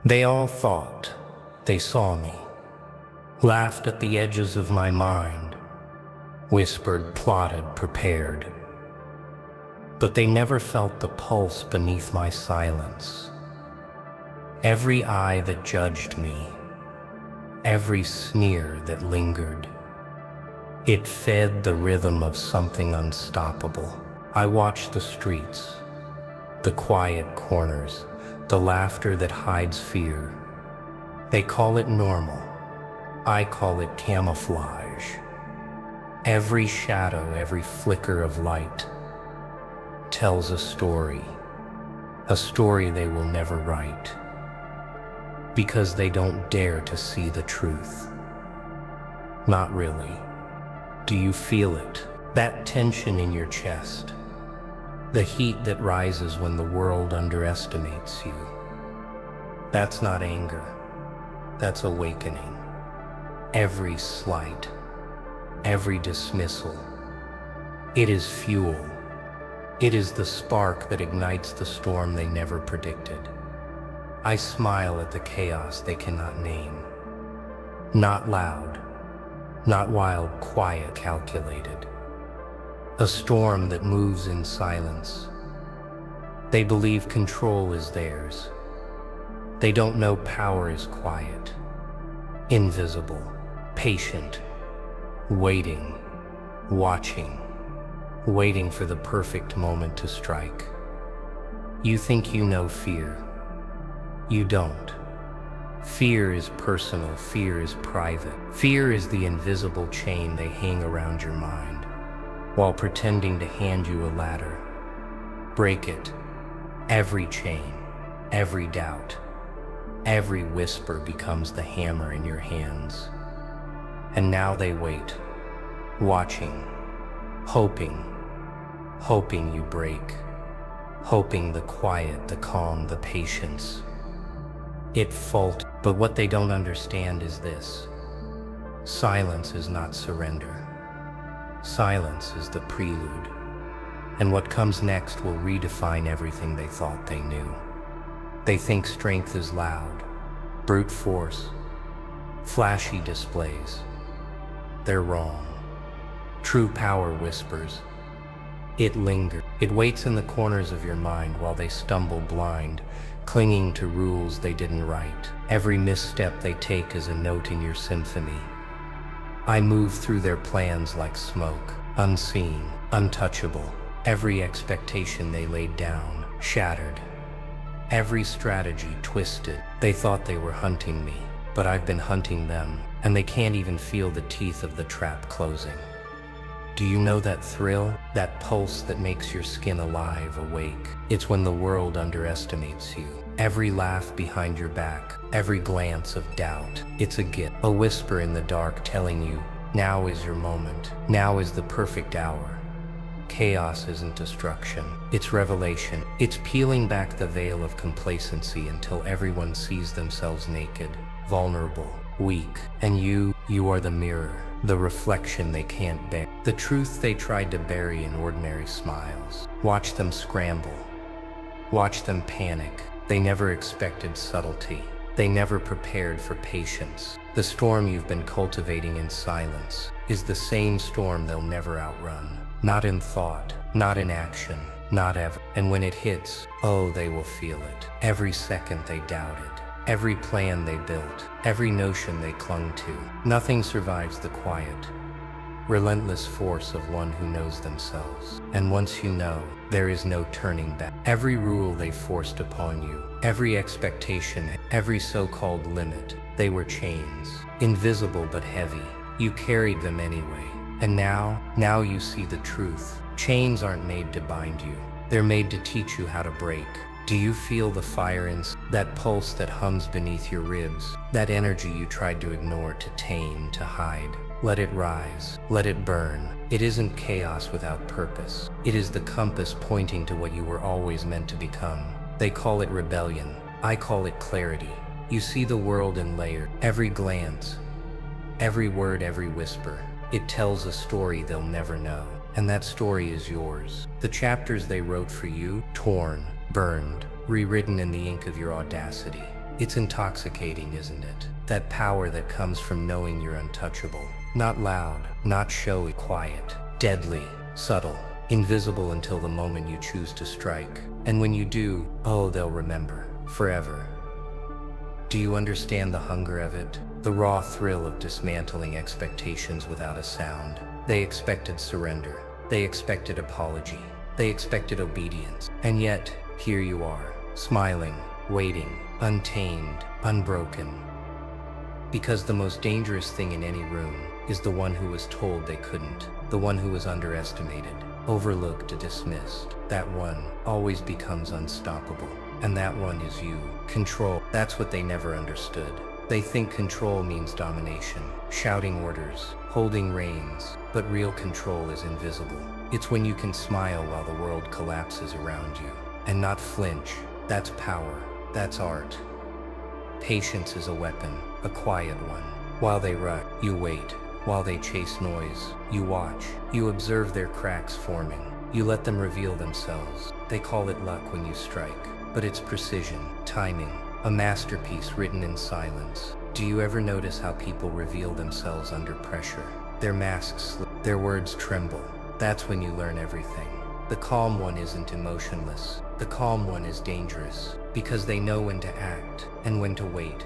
They all thought they saw me, laughed at the edges of my mind, whispered, plotted, prepared. But they never felt the pulse beneath my silence. Every eye that judged me, every sneer that lingered, it fed the rhythm of something unstoppable. I watched the streets, the quiet corners, the laughter that hides fear. They call it normal. I call it camouflage. Every shadow, every flicker of light tells a story they will never write, because they don't dare to see the truth. Not really. Do you feel it? That tension in your chest? The heat that rises when the world underestimates you? That's not anger. That's awakening. Every slight, every dismissal, it is fuel. It is the spark that ignites the storm they never predicted. I smile at the chaos they cannot name. Not loud, not wild, quiet, calculated. A storm that moves in silence. They believe control is theirs. They don't know power is quiet, invisible, patient, waiting, watching, waiting for the perfect moment to strike. You think you know fear. You don't. Fear is personal. Fear is private. Fear is the invisible chain they hang around your mind while pretending to hand you a ladder. Break it. Every chain, every doubt, every whisper becomes the hammer in your hands. And now they wait, watching, hoping you break, hoping the quiet, the calm, the patience. It falters, but what they don't understand is this. Silence is not surrender. Silence is the prelude, and what comes next will redefine everything they thought they knew. They think strength is loud, brute force, flashy displays. They're wrong. True power whispers. It lingers. It waits in the corners of your mind while they stumble blind, clinging to rules they didn't write. Every misstep they take is a note in your symphony. I move through their plans like smoke, unseen, untouchable. Every expectation they laid down, shattered. Every strategy twisted. They thought they were hunting me, but I've been hunting them, and they can't even feel the teeth of the trap closing. Do you know that thrill? That pulse that makes your skin alive, awake? It's when the world underestimates you. Every laugh behind your back, every glance of doubt, it's a gift. A whisper in the dark telling you, now is your moment. Now is the perfect hour. Chaos isn't destruction, it's revelation. It's peeling back the veil of complacency until everyone sees themselves naked, vulnerable, weak. And you are the mirror, the reflection they can't bear. The truth they tried to bury in ordinary smiles. Watch them scramble. Watch them panic. They never expected subtlety. They never prepared for patience. The storm you've been cultivating in silence is the same storm they'll never outrun. Not in thought, not in action, not ever. And when it hits, oh, they will feel it. Every second they doubted, every plan they built, every notion they clung to. Nothing survives the quiet, relentless force of one who knows themselves. And once you know, there is no turning back. Every rule they forced upon you, every expectation, every so-called limit, they were chains, invisible but heavy. You carried them anyway. And now you see the truth. Chains aren't made to bind you. They're made to teach you how to break. Do you feel the fire that pulse that hums beneath your ribs? That energy you tried to ignore, to tame, to hide? Let it rise. Let it burn. It isn't chaos without purpose. It is the compass pointing to what you were always meant to become. They call it rebellion. I call it clarity. You see the world in layers. Every glance, every word, every whisper. It tells a story they'll never know. And that story is yours. The chapters they wrote for you, torn, burned, rewritten in the ink of your audacity. It's intoxicating, isn't it? That power that comes from knowing you're untouchable. Not loud, not showy, quiet, deadly, subtle, invisible until the moment you choose to strike. And when you do, oh, they'll remember, forever. Do you understand the hunger of it? The raw thrill of dismantling expectations without a sound. They expected surrender. They expected apology. They expected obedience. And yet, here you are, smiling, waiting, untamed, unbroken. Because the most dangerous thing in any room is the one who was told they couldn't, the one who was underestimated, overlooked, dismissed. That one always becomes unstoppable. And that one is you. Control. That's what they never understood. They think control means domination, shouting orders, holding reins, but real control is invisible. It's when you can smile while the world collapses around you, and not flinch. That's power. That's art. Patience is a weapon, a quiet one. While they rush, you wait. While they chase noise, you watch. You observe their cracks forming. You let them reveal themselves. They call it luck when you strike, but it's precision, timing, a masterpiece written in silence. Do you ever notice how people reveal themselves under pressure? Their masks slip, their words tremble. That's when you learn everything. The calm one isn't emotionless. The calm one is dangerous, because they know when to act and when to wait.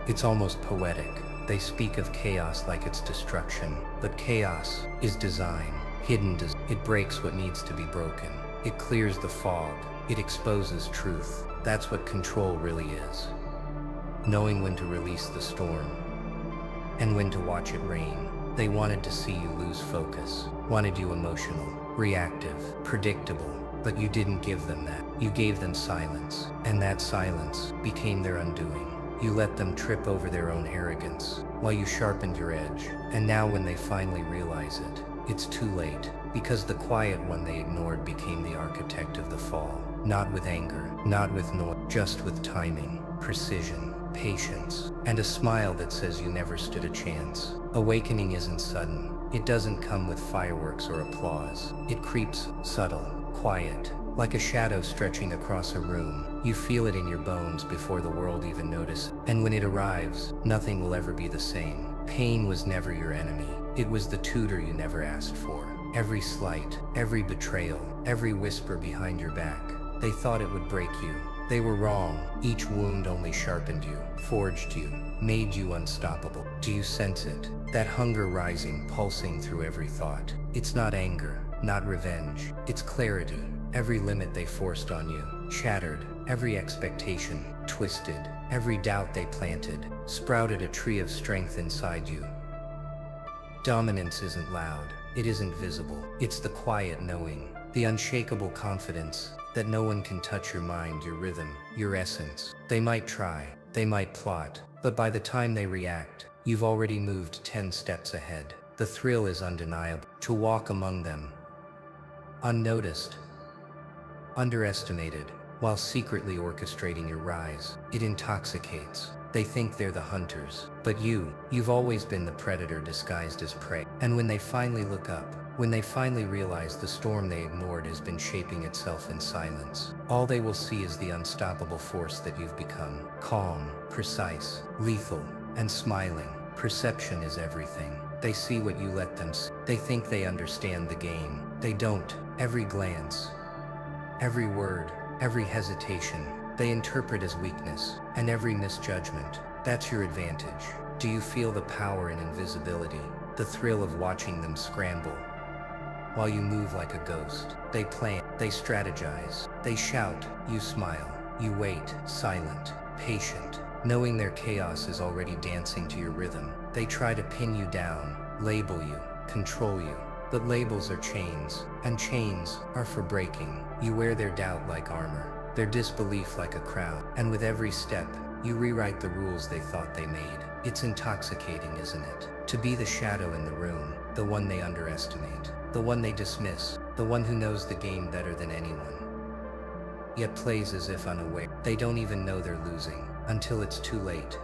It's almost poetic. They speak of chaos like it's destruction, but chaos is design, hidden. It breaks what needs to be broken. It clears the fog. It exposes truth. That's what control really is. Knowing when to release the storm and when to watch it rain. They wanted to see you lose focus, wanted you emotional, reactive, predictable, but you didn't give them that. You gave them silence, and that silence became their undoing. You let them trip over their own arrogance while you sharpened your edge. And now when they finally realize it, it's too late, because the quiet one they ignored became the architect of the fall. Not with anger, not with noise, just with timing, precision, patience, and a smile that says you never stood a chance. Awakening isn't sudden. It doesn't come with fireworks or applause. It creeps, subtle, quiet, like a shadow stretching across a room. You feel it in your bones before the world even notices. And when it arrives, nothing will ever be the same. Pain was never your enemy. It was the tutor you never asked for. Every slight, every betrayal, every whisper behind your back. They thought it would break you. They were wrong. Each wound only sharpened you, forged you, made you unstoppable. Do you sense it? That hunger rising, pulsing through every thought. It's not anger, not revenge. It's clarity. Every limit they forced on you, shattered. Every expectation, twisted. Every doubt they planted, sprouted a tree of strength inside you. Dominance isn't loud. It isn't visible. It's the quiet knowing, the unshakable confidence that no one can touch your mind, your rhythm, your essence. They might try, they might plot, but by the time they react, you've already moved 10 steps ahead. The thrill is undeniable. To walk among them, unnoticed, underestimated, while secretly orchestrating your rise, it intoxicates. They think they're the hunters, but you've always been the predator disguised as prey. And when they finally look up, when they finally realize the storm they ignored has been shaping itself in silence, all they will see is the unstoppable force that you've become. Calm, precise, lethal, and smiling. Perception is everything. They see what you let them see. They think they understand the game. They don't. Every glance, every word, every hesitation, they interpret as weakness, and every misjudgment. That's your advantage. Do you feel the power in invisibility? The thrill of watching them scramble while you move like a ghost. They plan, they strategize, they shout, you smile, you wait, silent, patient, knowing their chaos is already dancing to your rhythm. They try to pin you down, label you, control you. But labels are chains, and chains are for breaking. You wear their doubt like armor, their disbelief like a crown, and with every step, you rewrite the rules they thought they made. It's intoxicating, isn't it? To be the shadow in the room, the one they underestimate, the one they dismiss, the one who knows the game better than anyone, yet plays as if unaware. They don't even know they're losing until it's too late.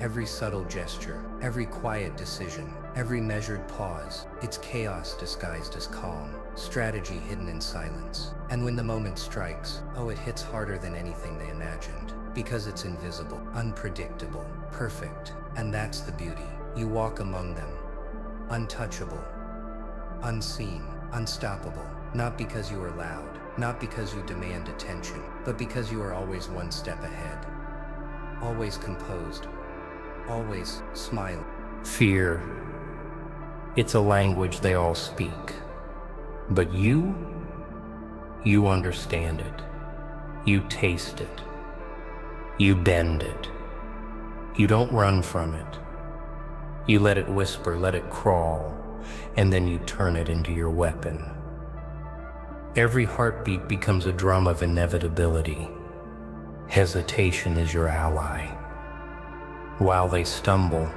Every subtle gesture, every quiet decision, Every measured pause, it's chaos disguised as calm, strategy hidden in silence. And when the moment strikes, oh, it hits harder than anything they imagined. Because it's invisible, unpredictable, perfect. And that's the beauty. You walk among them, untouchable, unseen, unstoppable. Not because you are loud, not because you demand attention, but because you are always one step ahead. Always composed, always smiling. Fear. It's a language they all speak. But you understand it. You taste it. You bend it. You don't run from it. You let it whisper, let it crawl, and then you turn it into your weapon. Every heartbeat becomes a drum of inevitability. Hesitation is your ally. While they stumble,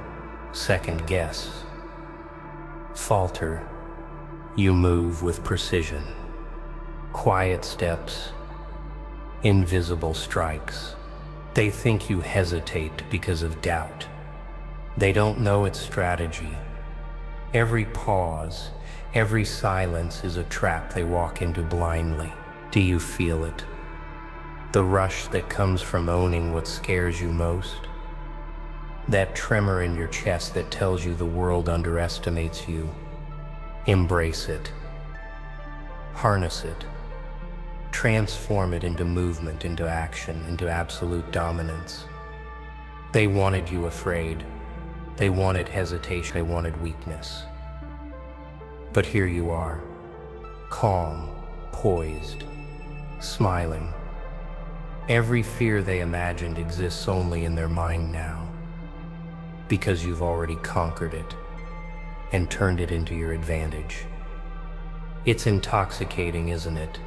second guess, falter, you move with precision. Quiet steps, invisible strikes. They think you hesitate because of doubt. They don't know it's strategy. Every pause, every silence is a trap they walk into blindly. Do you feel it? The rush that comes from owning what scares you most? That tremor in your chest that tells you the world underestimates you. Embrace it. Harness it. Transform it into movement, into action, into absolute dominance. They wanted you afraid. They wanted hesitation. They wanted weakness. But here you are, calm, poised, smiling. Every fear they imagined exists only in their mind now, because you've already conquered it and turned it into your advantage. It's intoxicating, isn't it?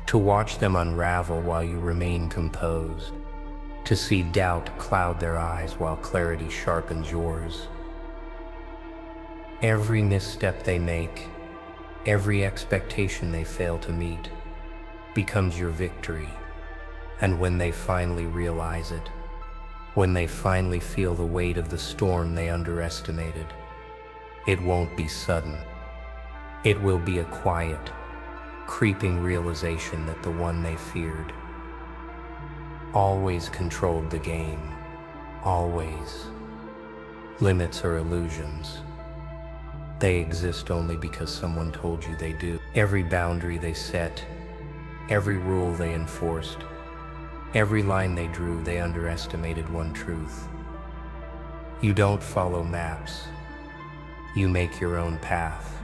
To watch them unravel while you remain composed, to see doubt cloud their eyes while clarity sharpens yours. Every misstep they make, every expectation they fail to meet, becomes your victory. And when they finally realize it, when they finally feel the weight of the storm they underestimated, it won't be sudden. It will be a quiet, creeping realization that the one they feared always controlled the game. Always. Limits are illusions. They exist only because someone told you they do. Every boundary they set, every rule they enforced, every line they drew, they underestimated one truth. You don't follow maps. You make your own path.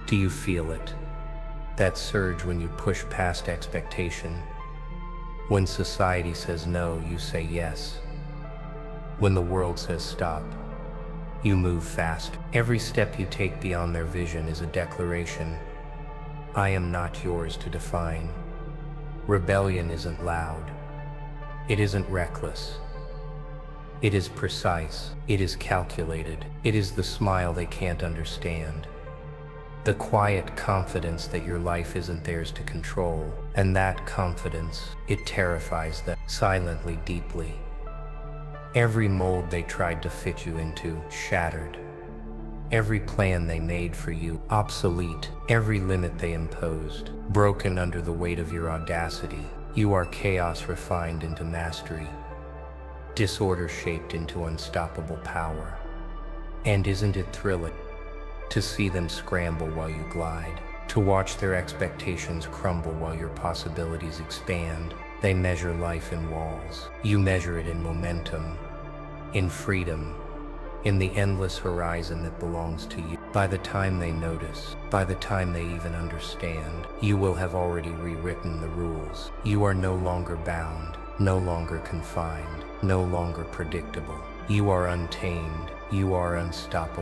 Do you feel it? That surge when you push past expectation. When society says no, you say yes. When the world says stop, you move fast. Every step you take beyond their vision is a declaration. I am not yours to define. Rebellion isn't loud. It isn't reckless. It is precise. It is calculated. It is the smile they can't understand. The quiet confidence that your life isn't theirs to control. And that confidence, it terrifies them silently, deeply. Every mold they tried to fit you into, shattered. Every plan they made for you, obsolete. Every limit they imposed, broken under the weight of your audacity. You are chaos refined into mastery. Disorder shaped into unstoppable power. And isn't it thrilling to see them scramble while you glide? To watch their expectations crumble while your possibilities expand. They measure life in walls. You measure it in momentum, in freedom, in the endless horizon that belongs to you. By the time they notice, by the time they even understand, you will have already rewritten the rules. You are no longer bound, no longer confined, no longer predictable. You are untamed. You are unstoppable.